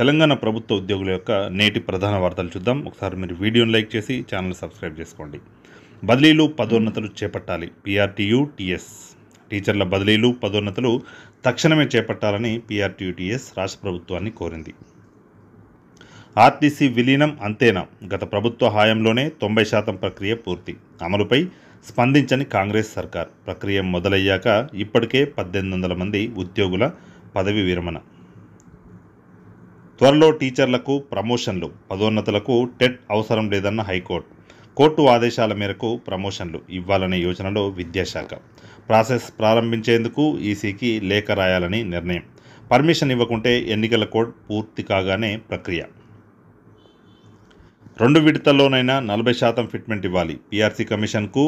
తెలంగాణ ప్రభుత్వ ఉద్యోగుల యొక్క నేటి ప్రధాన వార్తలు చూద్దాం. ఒకసారి మీరు వీడియోని లైక్ చేసి ఛానల్ సబ్స్క్రైబ్ చేసుకోండి. బదిలీలు పదోన్నతులు చేపట్టాలి. పీఆర్టీయూ టీఎస్ టీచర్ల బదిలీలు పదోన్నతులు తక్షణమే చేపట్టాలని పీఆర్టీయూ టీఎస్ రాష్ట్ర ప్రభుత్వాన్ని కోరింది. ఆర్టీసీ విలీనం అంతేనా? గత ప్రభుత్వ హయాంలోనే 90% ప్రక్రియ పూర్తి. అమలుపై స్పందించని కాంగ్రెస్ సర్కార్. ప్రక్రియ మొదలయ్యాక ఇప్పటికే 1800 మంది ఉద్యోగుల పదవి విరమణ. త్వరలో టీచర్లకు ప్రమోషన్లు, పదోన్నతులకు టెట్ అవసరం లేదన్న హైకోర్టు. కోర్టు ఆదేశాల మేరకు ప్రమోషన్లు ఇవ్వాలనే యోచనలో విద్యాశాఖ. ప్రాసెస్ ప్రారంభించేందుకు ఈసీకి లేఖ రాయాలని నిర్ణయం. పర్మిషన్ ఇవ్వకుంటే ఎన్నికల కోడ్ పూర్తి కాగానే ప్రక్రియ. 2 విడతల్లోనైనా 40% ఫిట్మెంట్ ఇవ్వాలి. పీఆర్సీ కమిషన్కు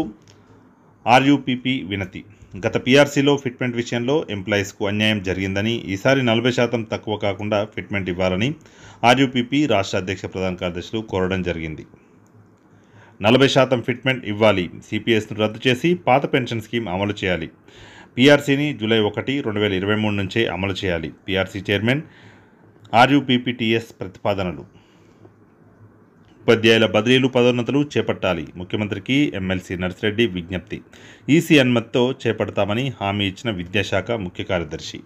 ఆర్యూపీపీ వినతి. గత పీఆర్సీలో ఫిట్మెంట్ విషయంలో ఎంప్లాయీస్కు అన్యాయం జరిగిందని, ఈసారి 40% తక్కువ కాకుండా ఫిట్మెంట్ ఇవ్వాలని ఆర్యూపీపీ రాష్ట్ర అధ్యక్ష ప్రధాన కార్యదర్శులు కోరడం జరిగింది. 40% ఫిట్మెంట్ ఇవ్వాలి. సిపిఎస్ను రద్దు చేసి పాత పెన్షన్ స్కీమ్ అమలు చేయాలి. పీఆర్సీని జూలై 1, 2023 నుంచే అమలు చేయాలి. పీఆర్సీ చైర్మన్ ఆర్యూపీపీటీఎస్ ప్రతిపాదనలు. ఉపాధ్యాయుల బదిలీలు పదోన్నతులు చేపట్టాలి. ముఖ్యమంత్రికి ఎమ్మెల్సీ నర్సిరెడ్డి విజ్ఞప్తి. ఈసీ అనుమతితో చేపడతామని హామీ ఇచ్చిన విద్యాశాఖ ముఖ్య కార్యదర్శి.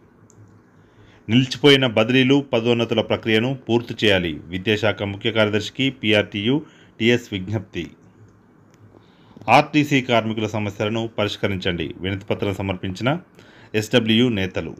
నిలిచిపోయిన బదిలీలు పదోన్నతుల ప్రక్రియను పూర్తి చేయాలి. విద్యాశాఖ ముఖ్య కార్యదర్శికి పీఆర్టీయూ టీఎస్ విజ్ఞప్తి. ఆర్టీసీ కార్మికుల సమస్యలను పరిష్కరించండి. వినతిపత్రం సమర్పించిన ఎస్డబ్ల్యూ నేతలు.